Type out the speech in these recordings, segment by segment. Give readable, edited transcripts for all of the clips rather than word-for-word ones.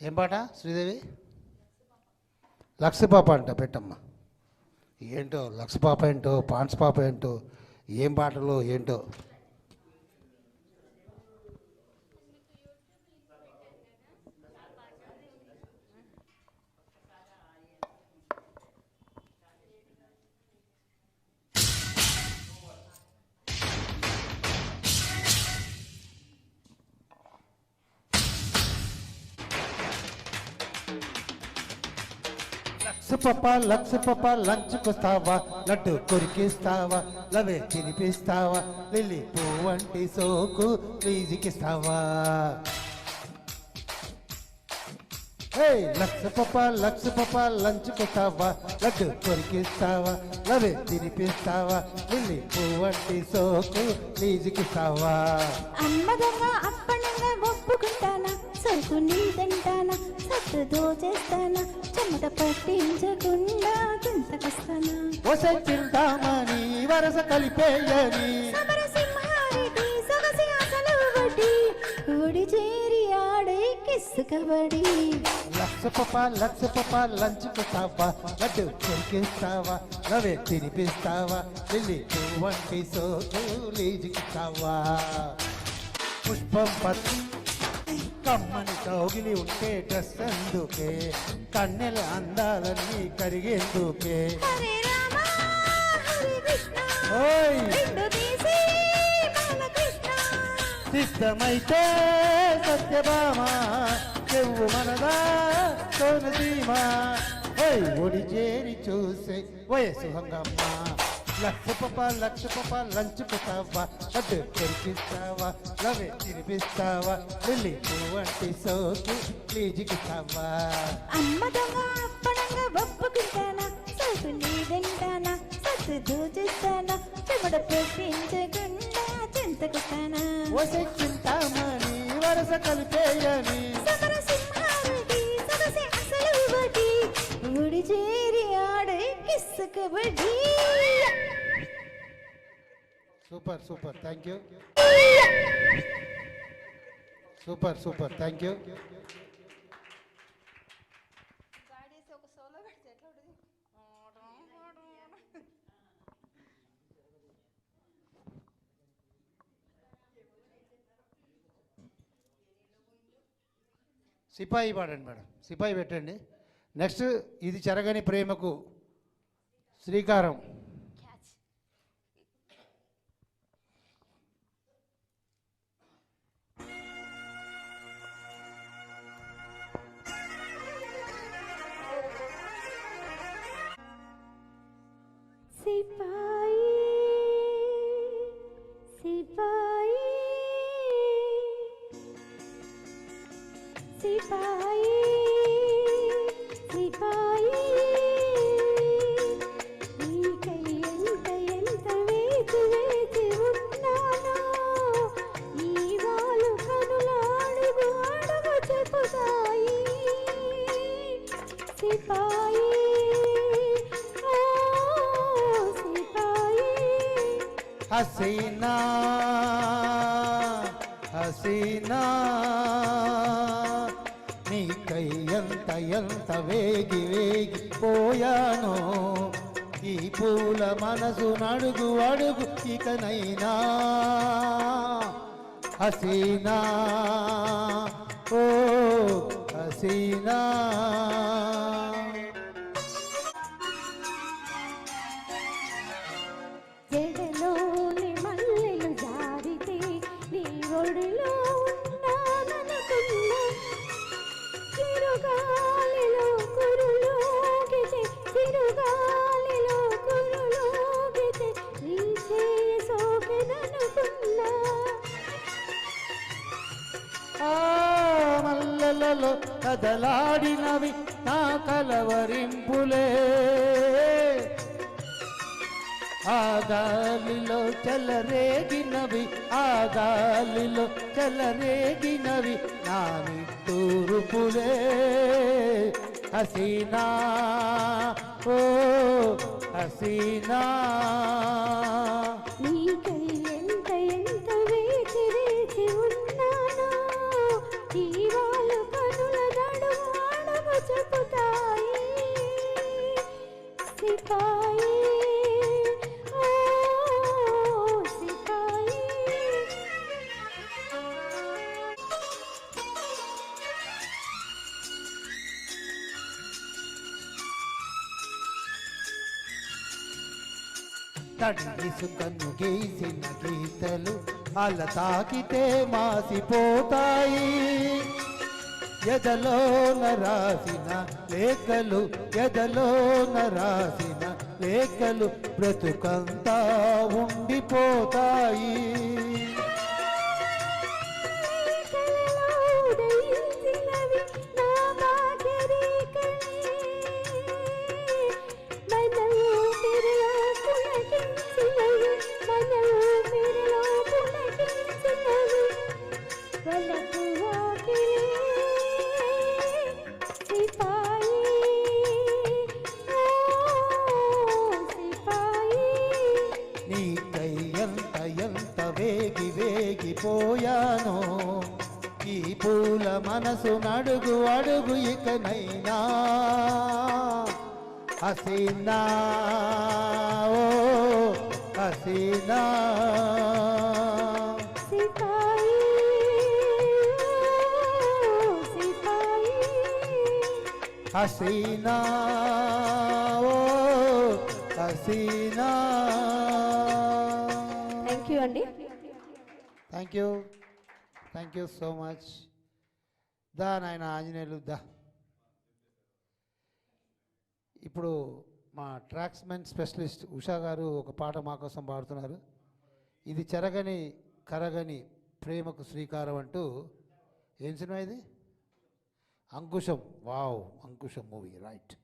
ఏం పాట శ్రీదేవి? లక్స్ పాప అంట పెట్టమ్మా. ఏంటో లక్స్ పాప ఏంటో పాన్స్ పాప ఏంటో ఏం పాటలు ఏంటో. లక్స్ పాప లంచ్కొస్తావా, లడ్డు కొరికిస్తావా, లవే తినిపిస్తావా, లిల్లీ పువ్వంటి సోకు ప్లీజికిస్తావా? లక్స్ పాప లంచ్కొస్తావా, లడ్డు కొరికిస్తావా, లవే తినిపిస్తావా, లిల్లీ పువ్వంటి సోకు ప్లీజికిస్తావా? అమ్మదమ్మ అప్పనంగా ఒప్పుకుంటానా, సరుకు నీదంటానా, సత్తు దోచేస్తానా, చెమట పట్టించకుండా చింతకొస్తానా? ఒసై తింటామని వరస కలిపేయని సమరసింహారెడ్డి సొగసి అసలు వడ్డీ, ఒడి చేరి ఆడే కిస్సు కబడి. లక్స్ పాప లంచ్కొస్తావా, లడ్డు కొరికిస్తావా, లవే తినిపిస్తావా, లిల్లీ పువ్వంటి సోకు ప్లీజికిస్తావా? పుష్పం పత్తి కమ్మని కౌగిలి ఉంటే డ్రెస్ అందుకే, కన్నెల అందాలన్నీ కరిగేందుకే. హరే రామ హరే కృష్ణ ఓయ్ రెండు తీసి బాలకృష్ణ, సిద్ధమైతే సత్యభామ, చెవు మనదా కోనసీమ. ఓయ్ ఒడి చేరి చూసే వయసు హంగమ్మ. లక్స్ పాప లంచ్కొస్తావా, లడ్డు కొరికిస్తావా, లవే తినిపిస్తావా, లిల్లీ పువ్వంటి సోకు ప్లీజికిస్తావా? అమ్మదమ్మ అప్పనంగా ఒప్పుకుంటానా, సరుకు నీదంటానా, సత్తు దోచేస్తానా, చెమట పట్టించకుండా చింతకొస్తానా? ఒసై తింటామని వరస కలిపేయని సమరసింహారెడ్డి సొగసి అసలు వడ్డీ, ఒడి చేరి ఆడే kiss kabaddi. Super thank you. Super thank you. సిపాయి పాడండి మేడం, సిపాయి పెట్టండి. నెక్స్ట్ ఇది చెరగని ప్రేమకు శ్రీకారం. సిపాయి సిపాయి సిపాయి సిపాయి, నీకై ఎంత వేచి వేచి ఉన్నానో, ఈ వాళ్ళు కనుల అడుగు అడుగు చెప్పుతాయి. సిపాయి హసీనా హసీనా, నీకై ఎంత వేగి పోయానో, ఈ పూల మనసు నడుగు అడుగు ఇకనైనా. హసీనా ఓ హసీనా, జడలోని మల్లెలు జారితే నీ ఒడిలో ఉన్నాననుకున్నా, చిరుగాలిలో కురులోగితే చిరుగాలిలో కురులోగితే నీ చేయి సోకెననుకున్నా. మల్లెలలో కదలాడినవి నా కలవరింపులే, ఆ గాలిలో చెలరేగినవి, ఆ గాలిలో చెలరేగినవి నా నిట్టూరుపులే. హసీనా ఓ హసీనా, నీకై ఎంత వేచి వేచి ఉన్నానో, ఈ వాళ్ళు కనుల నడుమ చెబుతాయి సిపాయి ఓ సిపాయి తండ్రి సుకన్ను గీసిన గీతలు అల తాకితే మాసిపోతాయి ఎదలోన రాసిన లేఖలు ఎదలోన రాసిన లేఖలు బ్రతుకంతా ఉండిపోతాయి ఉదయించినవి నా భాగ్యరేఖలే మన ఊపిరిలో పులకించినవి మన ఊపిరిలో పులకించినవి వలపు వాకిలే సిపాయి ఓ సిపాయి నీకై ఎంత వేగిపోయానో ఈ పూల మనసు నడుగు అడుగు ఇకనైనా హసీనా ఓ హసీనా సిపాయి ఓ సిపాయి హసీనా ఓ హసీనా థ్యాంక్ యూ అండి థ్యాంక్ యూ సో మచ్ దా నాయన ఆంజనేయులు దా ఇప్పుడు మా ట్రాక్స్మెన్ స్పెషలిస్ట్ ఉషా గారు ఒక పాట మా కోసం పాడుతున్నారు ఇది చెరగని కరగని ప్రేమకు శ్రీకారం అంటూ ఏం సినిమా ఇది Ankusam wow Ankusam movie right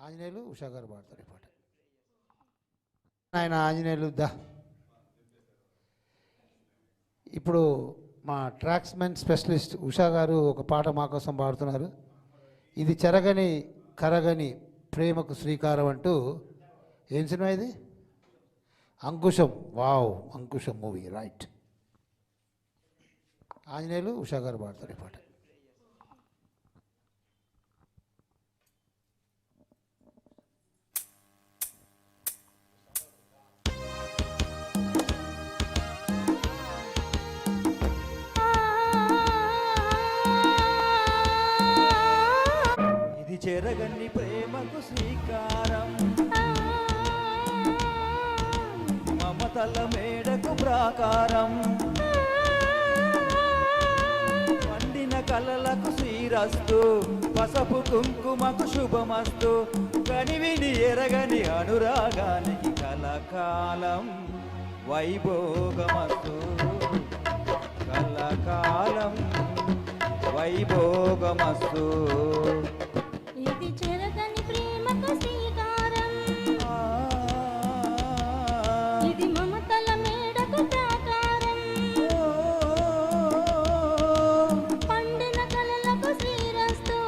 Anjaneyulu Usha గారు పాడతారు ఈ పాట ఆయన ఆంజనేయులు దా ఇప్పుడు మా ట్రాక్స్మెన్ స్పెషలిస్ట్ ఉషా గారు ఒక పాట మా కోసం పాడుతున్నారు ఇది చెరగని కరగని ప్రేమకు శ్రీకారం అంటూ ఏం సినిమా ఇది Ankusam wow Ankusam movie right Anjaneyulu Usha గారు పాడతారు ఈ పాట ఇది చెరగని ప్రేమకు శ్రీకారం మమతల మేడకు ప్రాకారం పండిన కలలకు శ్రీరస్తు పసపు కుంకుమకు శుభమస్తు కనివిని ఎరగని అనురాగానికి కలకాలం వైభోగమస్తు కలకాలం వైభోగమస్తు ఇది చెరగని ప్రేమకు శ్రీకారం ఇది మమతల మేడకు ప్రాకారం పండిన కలలకు శ్రీరస్తు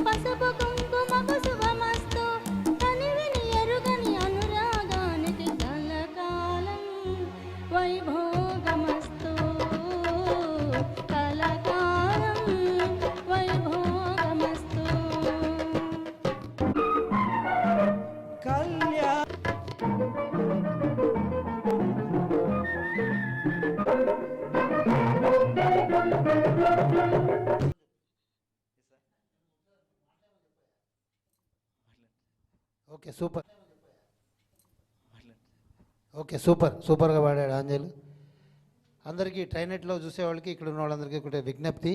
పసుపు కుంకుమకు శుభమస్తు కనివిని ఎరుగని అనురాగానికి కలకాలం వైభోగమస్తు కలకాలం వైభోగమస్తు కళ్యాణ ఓకే సూపర్గా పాడాడు ఆంజనేయులు అందరికీ ట్రైనెట్లో చూసేవాళ్ళకి ఇక్కడ ఉన్న వాళ్ళందరికీ ఒకటే విజ్ఞప్తి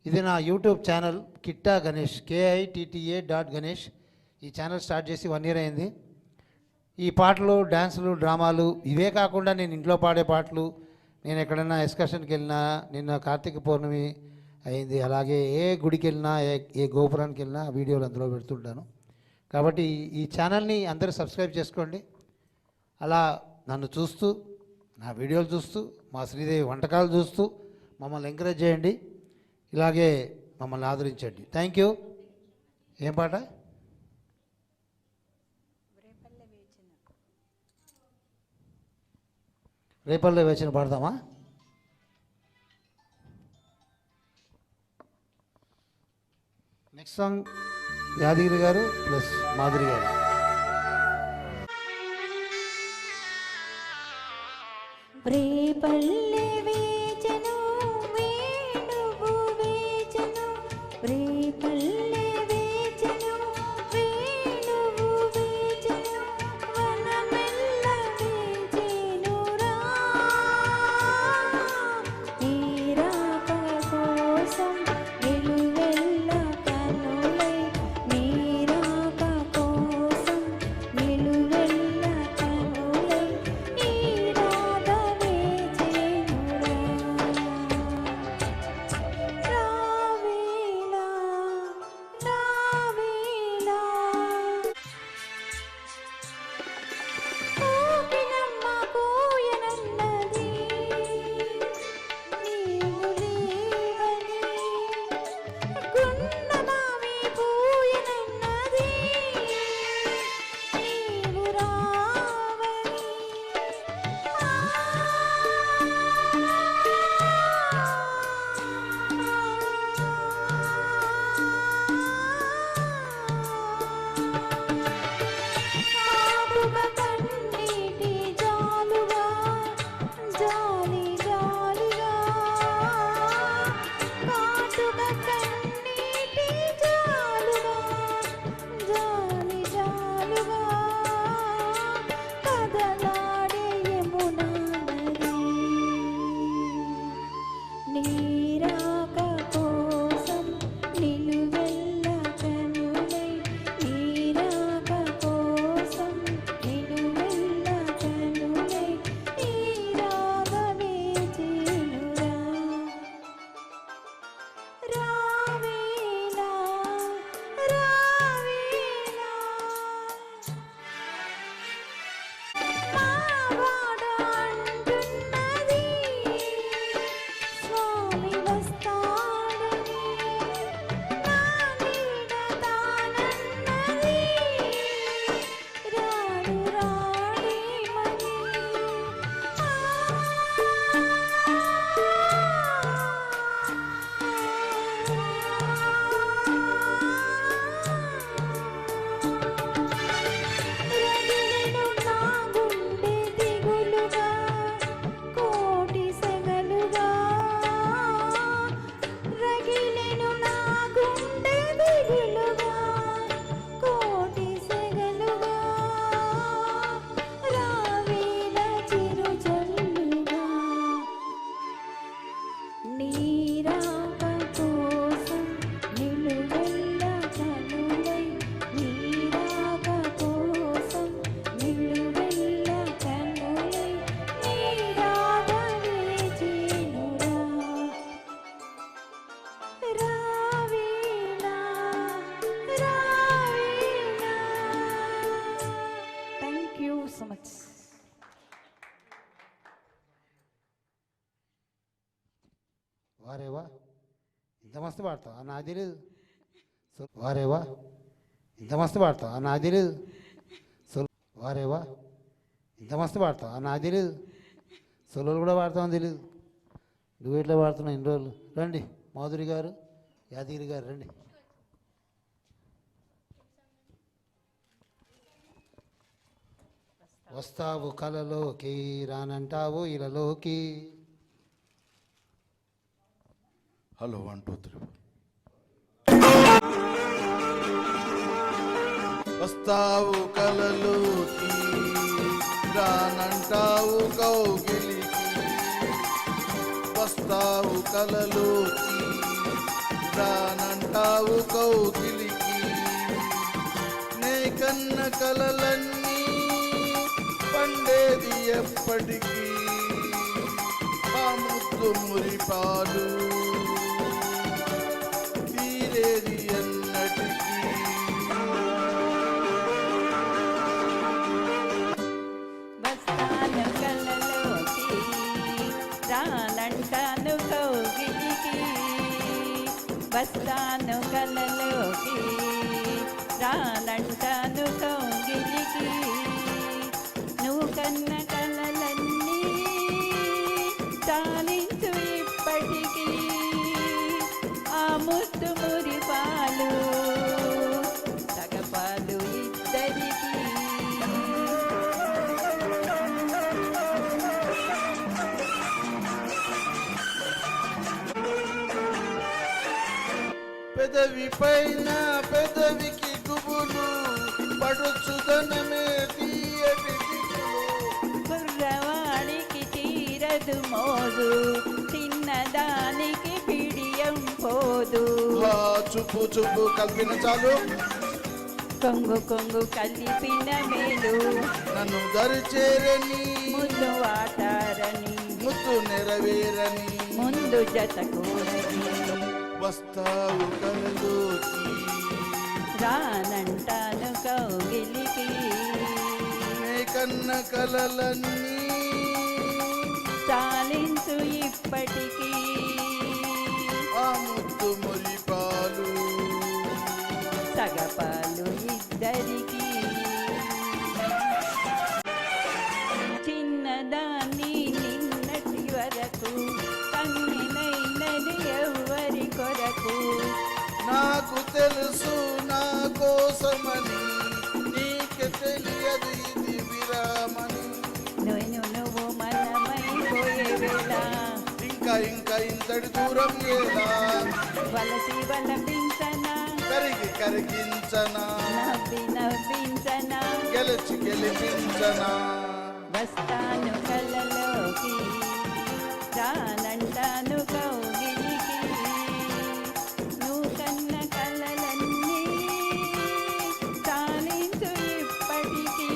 ఇది నా యూట్యూబ్ ఛానల్ కిట్టా గణేష్ KITTA.Ganesh ఈ ఛానల్ స్టార్ట్ చేసి 1 year అయింది ఈ పాటలు డ్యాన్సులు డ్రామాలు ఇవే కాకుండా నేను ఇంట్లో పాడే పాటలు నేను ఎక్కడైనా ఎక్స్కర్షన్కి వెళ్ళినా నిన్న కార్తీక పౌర్ణమి అయింది అలాగే ఏ గుడికి వెళ్ళినా ఏ గోపురానికి వెళ్ళినా వీడియోలు అందులో పెడుతుంటాను కాబట్టి ఈ ఛానల్ని అందరూ సబ్స్క్రైబ్ చేసుకోండి అలా నన్ను చూస్తూ నా వీడియోలు చూస్తూ మా శ్రీదేవి వంటకాలు చూస్తూ మమ్మల్ని ఎంకరేజ్ చేయండి ఇలాగే మమ్మల్ని ఆదరించండి థ్యాంక్ యూ ఏం పాట రేపల్లె వేచిన పాడదామా నెక్స్ట్ సాంగ్ యాదగిరి గారు ప్లస్ మాధురి గారు. రేపల్లె వేచను వేణువు వేచను రేపల్లె వేచను వేణువు వేచను వనమెల్ల వేచెనురా నీరాక కోసం నిలువెల్ల కనులై నీరాక కోసం నిలువెల్ల కనులై నీరాక వేచెనురా రావేలా రావేలా కోకిలమ్మ కోయనన్నది నీవు లేవని గున్నమావి పూయనన్నది నీవు రావని కాటుక కన్నీటి జాలుగా జాలి జాలిగా కాటుక కన్నీటి జాలుగా జాలి జాలుగా కదలాడే యమునా నది నీరాక కోసం నిలువెల్ల కనులై నీరాక కోసం నిలువెల్ల కనులై నీరాగ వేచెనురా రావేలా రావేలా మావాడ అంటున్నది స్వామి వస్తాడని నా నీడ తానన్నది రాడు రాడేమని రగిలెను నా గుండె దిగులుగా కోటి సెగలుగా రగిలెను నా గుండె దిగులుగా కోటి సెగలుగా రావేల చిరుజల్లుగా నీరాక కోసం నిలువెల్ల కనులై నీరాక కోసం నిలువెల్ల కనులై నీరాగ వేచెనురా రావేలా రావేలా. Thank you so much. వారేవా ఇంత మస్తు పాడతావు నాది లేదు. వారేవా ఇంత మస్తు పాడతావు నాది లేదు. వారేవా ఇంత మస్తు పాడతావు నాది లేదు. సొలోలు కూడా పాడతామని తెలియదు. డ్యూయెట్లో పాడుతున్నా ఇన్ని రోజులు. రండి మాధురి గారు యాదగిరి గారు రండి. వస్తావు కలలోకి రానంటావు ఇలలోకి. హలో 1 2 3 వస్తావు కలలోకి రానంటావు కౌగిలికి వస్తావు కలలోకి రానంటావు కౌగిలికి నే కన్న కలలన్నీ పండేది ఎప్పటికీ ఆ ముద్దు మురిపాలు తీరేది ఎన్నటికీ వస్తాను కళ్ళలోకి రానంటాను కౌగిలికి వస్తాను కళ్ళలోకి రానంటాను కౌగిలికి నువ్వు కన్న కలలన్నీ చాలించు ఇప్పటికీ ఆ ముద్దు మురిపాలు పెదవి పైన పెదవికి గుబులు పడుచుదనమే తీయటి దిగులు. కుర్రవాడికి తీరదు మోదు, చిన్నదానికి పిడియం పోదు. ఆ చూపు చూపు కలిపిన చాలు కొంగు కొంగు కలిపిన మేలు, నన్ను దరిచేరని ముందు వాటారని ముద్దు నెరవేరని ముందు జత కూడని. వస్తావు కలలోకి రానంటాను కౌగిలికి, నే కన్న కలలన్నీ చాలించు ఇప్పటికీ. ఆ ముద్దు మురిపాలు సగపాలు ఇద్దరికి. చిన్నదాన్ని నిన్నటి వరకు కన్నెనైనది ఎవరి కొరకు. నాకు తెలుసు నా కోసమని, నీకు తెలియదు ఇది విరామని. నువ్వు మనమైపోయే వేళ ఇంకా ఇంకా ఇంతటి దూరం ఏలా, వలసి వలపించనా, కరిగి కరిగించనా, నవ్వి నవ్వించనా. గెలిచి గెలిపించనా. వస్తాను కలలోకి, రానంటాను కౌగిలికి. నువ్వు కన్న కలలన్నీ చాలించు ఇప్పటికీ.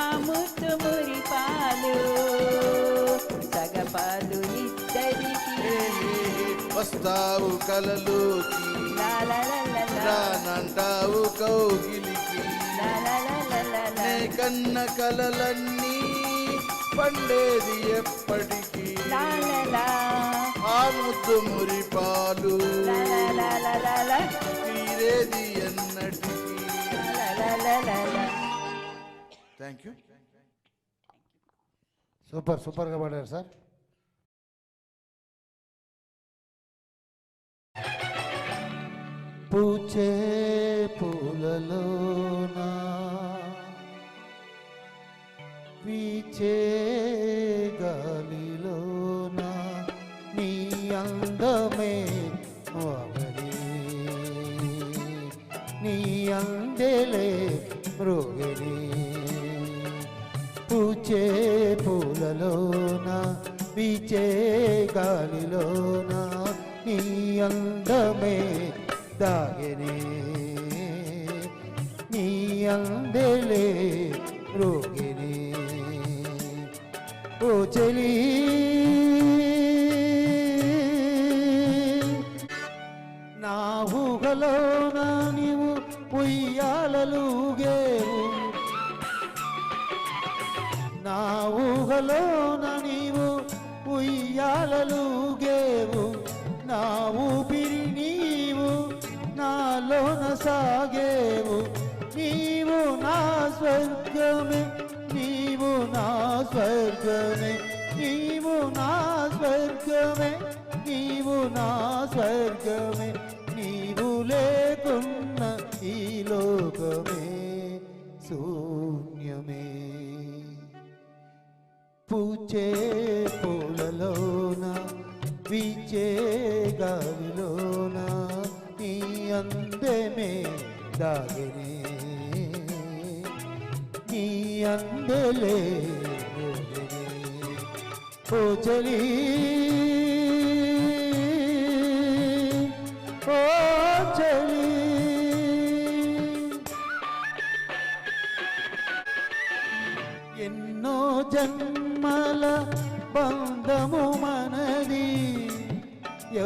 ఆ ముద్దు మురిపాలు సగపాలు ఇద్దరికి. వస్తావు కలలోకి, లా లా లా లా లా. రానంటావు కౌగిలికి. లా లా లా లా లా లా. నే కన్న కలలన్నీ పండేది ఎప్పటికీ. లా లా లా. ఆ ముద్దు మురిపాలు లా లా లా లా లా లా. తీరేది ఎన్నటికీ. లా లా లా లా లా. Thank you. సూపర్గా పాడారు సార్. పూచే పూలలోనా వీచే గాలిలోనా నీ అందమే మగరి, నీ అందెలే మృగిరి. పూచే పూలలోన వీచే గాలిలోన నీ అందమే దాగిని, నీ అందెలే రోగిని. ఓ చెలి నా ఊహలోన నీవు ఉయ్యాలలుగేవు, నా ఊహలోన నీవు ఉయ్యాలలుగేవు. నా ఊపిరి నీవు నాలోన సాగేవు. నీవు నా స్వర్గమే, నీవు నా స్వర్గమే, నీవు నా స్వర్గమే, నీవు నా స్వర్గమే. నీవు లేకున్న ఈ లోకమే శూన్యమే. పూచే పూలలోన వీచే గాలిలోన నీ అందమే దాగిని, నీ అందలే మోగిని. ఓ చలి ఓ చలి ఎన్నో జన్మల బంధము మనది,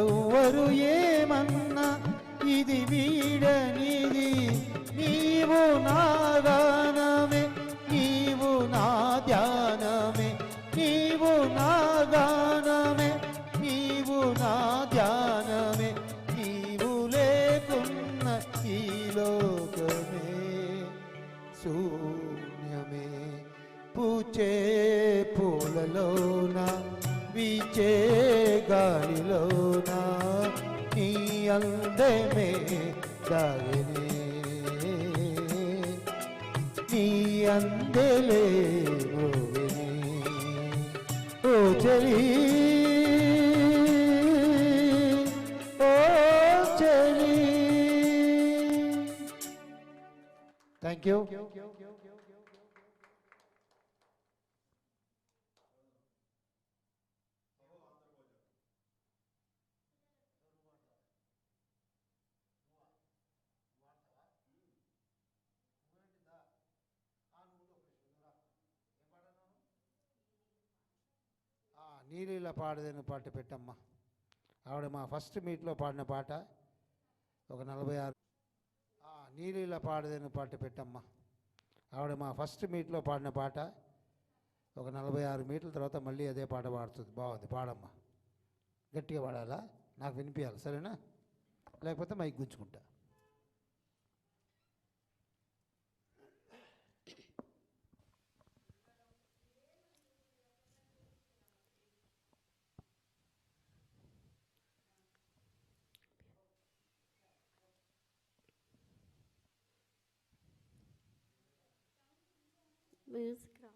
ఎవ్వరు ఏమన్నా ఇది వీడనిది. నీవు నా గానమే, నీవు నా ధ్యానమే, నీవు నా గానమే, నీవు నా ధ్యానమే. నీవు లేకున్న ఈ లోకమే శూన్యమే. పూచే పూలలోన వీచే గాలిలోన నీ అందమే దాగిని, నీ అందలే మోగిని. ఓ చలి ఓ థ్యాంక్ యూ. నీలిలా పాడదేని పాట పెట్టమ్మా. ఆవిడ మా ఫస్ట్ మీట్లో పాడిన పాట ఒక 46. నీలిలా పాడదేని పాట పెట్టమ్మా. ఆవిడ మా ఫస్ట్ మీట్లో పాడిన పాట ఒక 46 మీటర్ల తర్వాత మళ్ళీ అదే పాట పాడుతుంది. బాగుంది, పాడమ్మా. గట్టిగా పాడాలా, నాకు వినిపించాలి, సరేనా? లేకపోతే మైక్ గుంజుకుంటా. మ్యూజిక్ రా.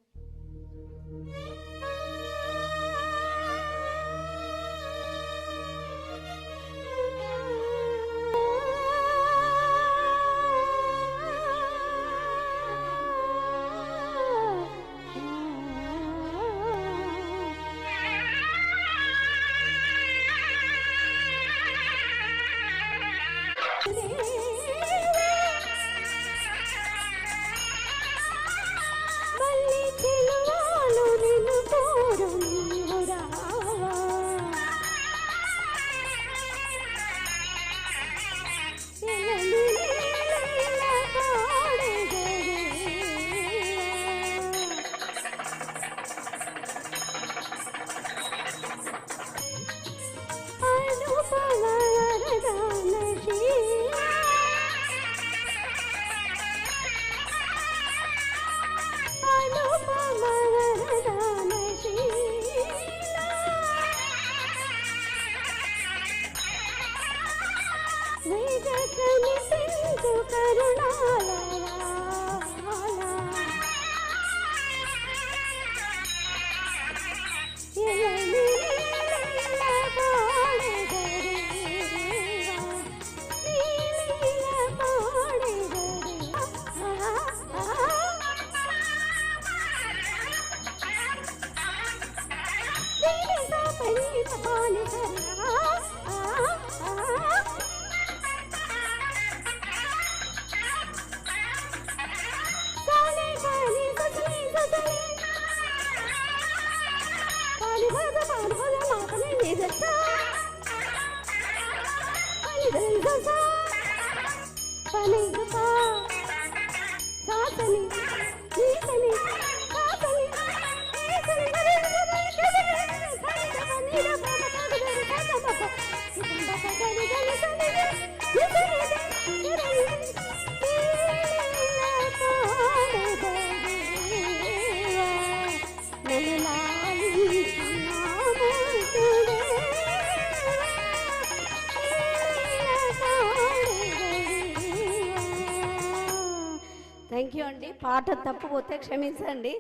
థ్యాంక్ యూ అండి. పాట తప్పుపోతే క్షమించండి,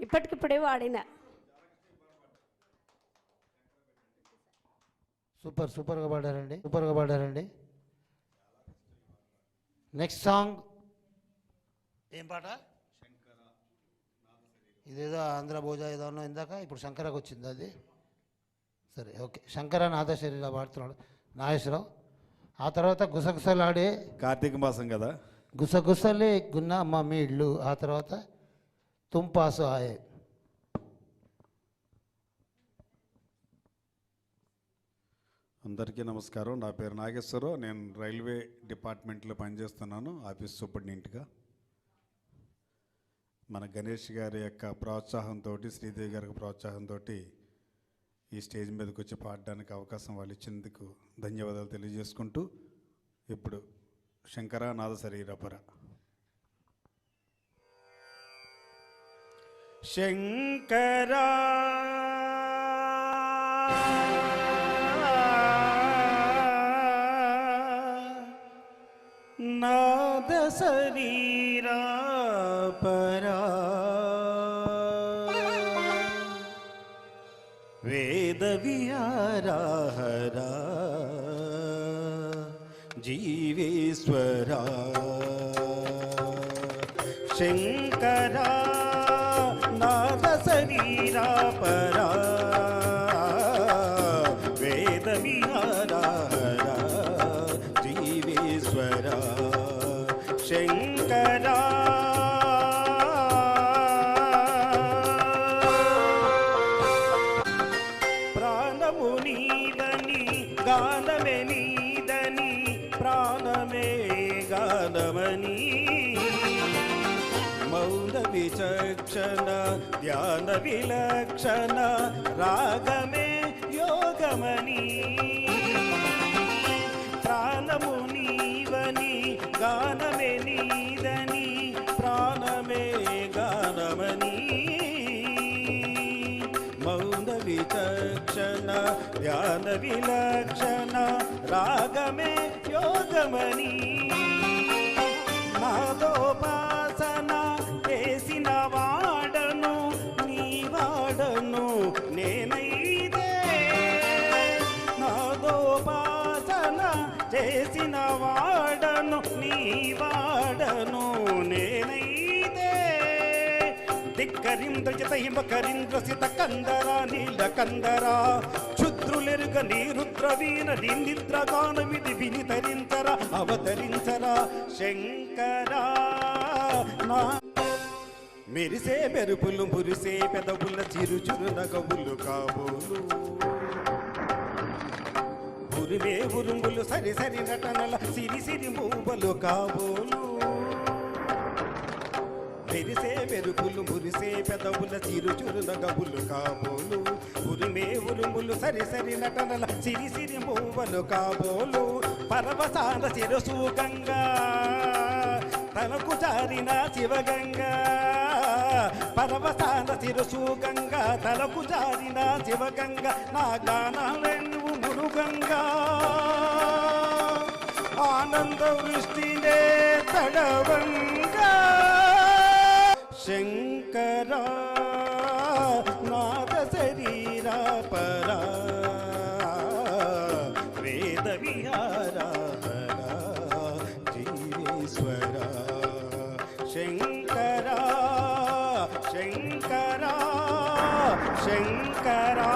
ఇప్పటికిప్పుడే వాడిన. సూపర్గా పాడారండి. నెక్స్ట్ సాంగ్ ఏం పాట? ఇదేదో ఆంధ్ర భోజ ఏదో అన్నా ఇందాక, ఇప్పుడు శంకరకు వచ్చింది అది. సరే, ఓకే. శంకర నాద శరీర పాడుతున్నాడు నాగేశ్వరరావు. ఆ తర్వాత గుసగుసలాడే కార్తీక మాసం కదా, గుసగుసలే గున్న అమ్మ మీ ఇళ్ళు. ఆ తర్వాత తుంపాసు ఆయే. అందరికీ నమస్కారం. నా పేరు నాగేశ్వరరావు. నేను రైల్వే డిపార్ట్మెంట్లో పనిచేస్తున్నాను, ఆఫీస్ సూపరింటెండెంట్గా. మన గణేష్ గారి యొక్క ప్రోత్సాహంతో, శ్రీదేవి గారి ప్రోత్సాహంతో ఈ స్టేజ్ మీదకి వచ్చి పాడడానికి అవకాశం వాళ్ళు ఇచ్చినందుకు ధన్యవాదాలు తెలియజేసుకుంటూ, ఇప్పుడు శంకర నాద శరీరపర. శంకరా నాద శరీరా పరా వేద విహారహరా జీవేశ్వరా శంకరా నాద శరీరా పరా వేద విహారా జీవేశ్వర శంకరా ప్రాణము నీదని గానమే నీదని ప్రాణమే గానమని మౌన విచక్షణ ధ్యాన విలక్షణ రాగమే యోగమని ప్రాణము నీవని గానమే నీదని ప్రాణమే గానమని మౌన విచక్షణ ధ్యాన విలక్షణ రాగమే యోగమని నాదోపాసన చేసిన వాడను నీ వాడను నేనైతే నాదోపాసన చేసిన వాడను నీ వాడను నేనైతే ధిక్కరింద్రజిత హిమకరింద్రసిత కందరా నీల కందరా క్షుద్రులెరుగ నీరుద్రవీణ నిందిద్రగాన విధి వినితరించరా అవతరించరా శంకరా నా మెరిసే మెరుపులు మురిసే పెదవుల చిరుచురు నగవులు కాబోలు ఉరిమే ఉరుములు సరి సరి నటనల సిరి సిరి మూవలు కాబోలు మెరిసే మెరుపులు మురిసే పెదవుల చిరుచురు నగవులు కాబోలు ఉరిమే ఉరుములు సరి సరి నటనల సిరి సిరి మూవలు కాబోలు పరవసాన శిరసు గంగా తనకు జారిన శివగంగా పరవసాన శిరసు గంగా తలకు జారిన శివగంగా నా గానాలెన్ను మురుగంగా ఆనంద వృష్టినే తడవంగా శంకరా నాద శరీరా పరా వేద విహారా జీవేశ్వర శంకరా శంకరా శంకరా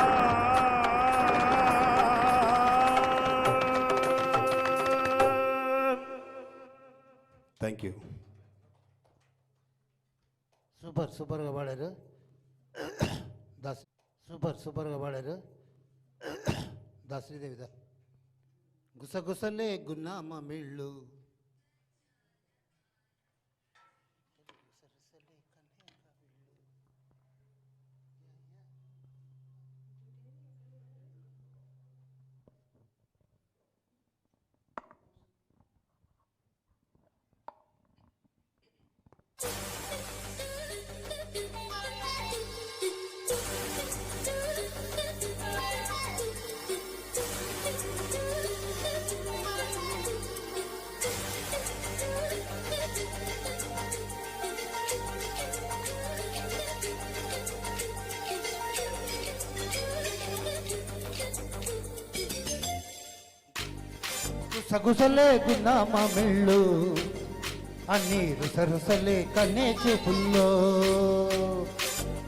థ్యాంక్ యూ. సూపర్గా పాడారు. సూపర్గా పాడారు. శ్రీదేవిదా గుసగుసలే గున్నామ మిళ్ళు గుసగుసలే గున్నామ మిళ్ళు అన్ని రుసరుసలే కన్నే చూపుల్లో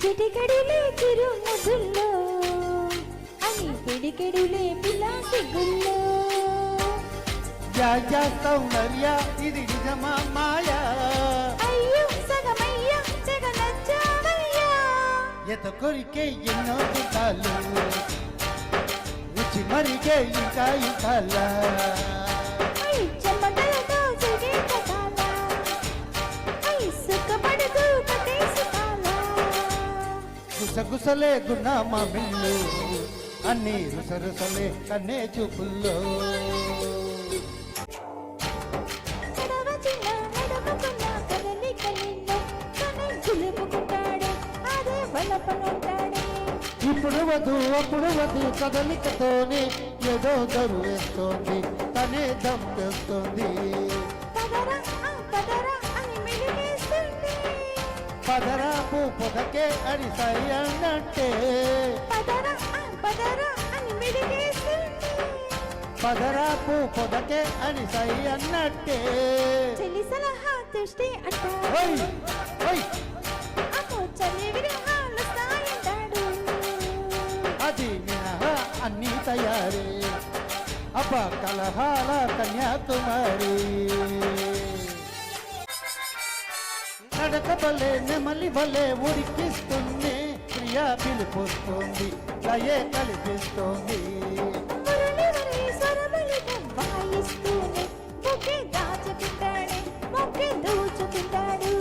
చిటికడిలే చిరు ముద్దుల్లో అని పిడికెడులే పిల్లాసి గుల్లో జా సౌందర్య ఇది నిజమా మాయా అయ్యో సగమయ్యా తెగ నచ్చావయ్యా ఎత కొరికే ఎన్నో దిగాలు రుచి మరిగే ఇంకా ఇంకాలా అయ్ చెమటలతో సిగే కథాలా అయ్ సుఖపడుతూ కట్టేసుకోవాలా గుసగుసలే గున్నామ మిళ్ళు అన్ని రుసరుసలే కన్నే చూపుల్లో నడవచిన నడవకున్న కదలిక నిన్ను కనే గులుపుకుంటాడే అదే వలపనుంటాడే ఇప్పుడు వధు అప్పుడు వధు కదలికతోనే ఏదో దరువేస్తోంది తనే దమ్ తెస్తుంది పదరా పదరా అని మెలిగేస్తుంది పదరాపు పొదకే అని సై అన్నట్టే పదరా అని మెలిగేస్తుంది పదరాపు పొదకే అని సై అన్నట్టే. చెల్లి సలహా దృష్టి అంటాడు ఓయ్ ఓయ్ అమ్మో చలి విరహాలు సాయంటాడు అది మినహా అన్నీ తయారీ. అబ్బా కలహాల కన్యాకుమారి. నడక బలే నెమలి బలే ఉడికిస్తుంది. ప్రియా పిలుపుస్తుంది లయే కలిపిస్తుంది. మురళి స్వరబలితం వాయిస్తూనే మొక్కే దాచుకుంటాడే మొక్కే దోచుకుంటాడు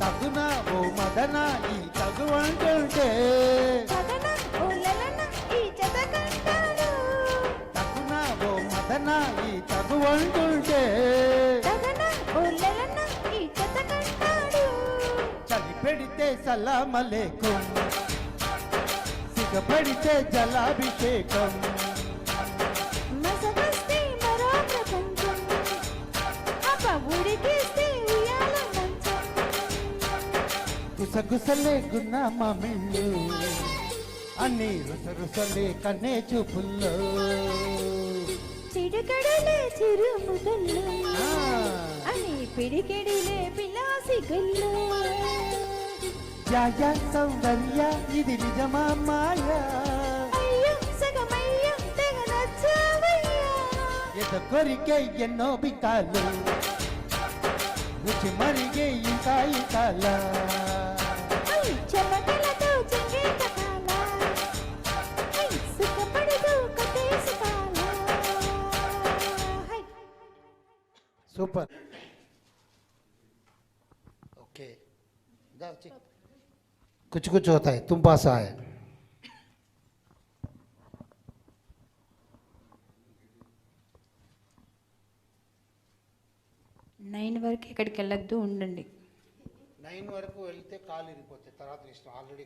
తగున ఓ మదన ఈ తగు అంటుంటే. కథన ఓ లలన ఈ జత కంటాడు తగున ఓ మదన ఈ తగు అంటుంటే. కథన ఓ లలన ఈ జత కంటాడు చలి పెడితే సలామలేకుం, సిగపడితే జలాభిషేకం. మసగస్తే మరో ప్రపంచం అప్ప ఉడికిస్తే ఉయ్యాల మంచం గుసగుసలే గున్న మామిళ్ళు అన్ని రుసరుసలే కన్నే చూపుల్లో. చిడుకడలే చిరుముదల్లు ఆ. అని పిడికెడిలే పిలాసి గల్లు జాయ సౌందర్య ఇది నిజమా మాయా. అయ్యో సగమయ్యో తెగ నచ్చావయ్యా ఎద కొరికే ఎన్నో బికాలు రుచి మరిగే ఇంకా ఇకాల. అయ్ చెమటలతో చెంగే కథాల అయ్ సుఖపడుతూ కట్టేసుకోవాల హై సూపర్. ఓకే कुछ कुछ होता है तुम पास आए. 9 వరకు ఎక్కడికి వెళ్ళొద్దు ఉండండి. 9 వరకు వెళ్తే కాలు ఇరిపోతాయి. తర్వాత ఇష్టం ఆల్రెడీ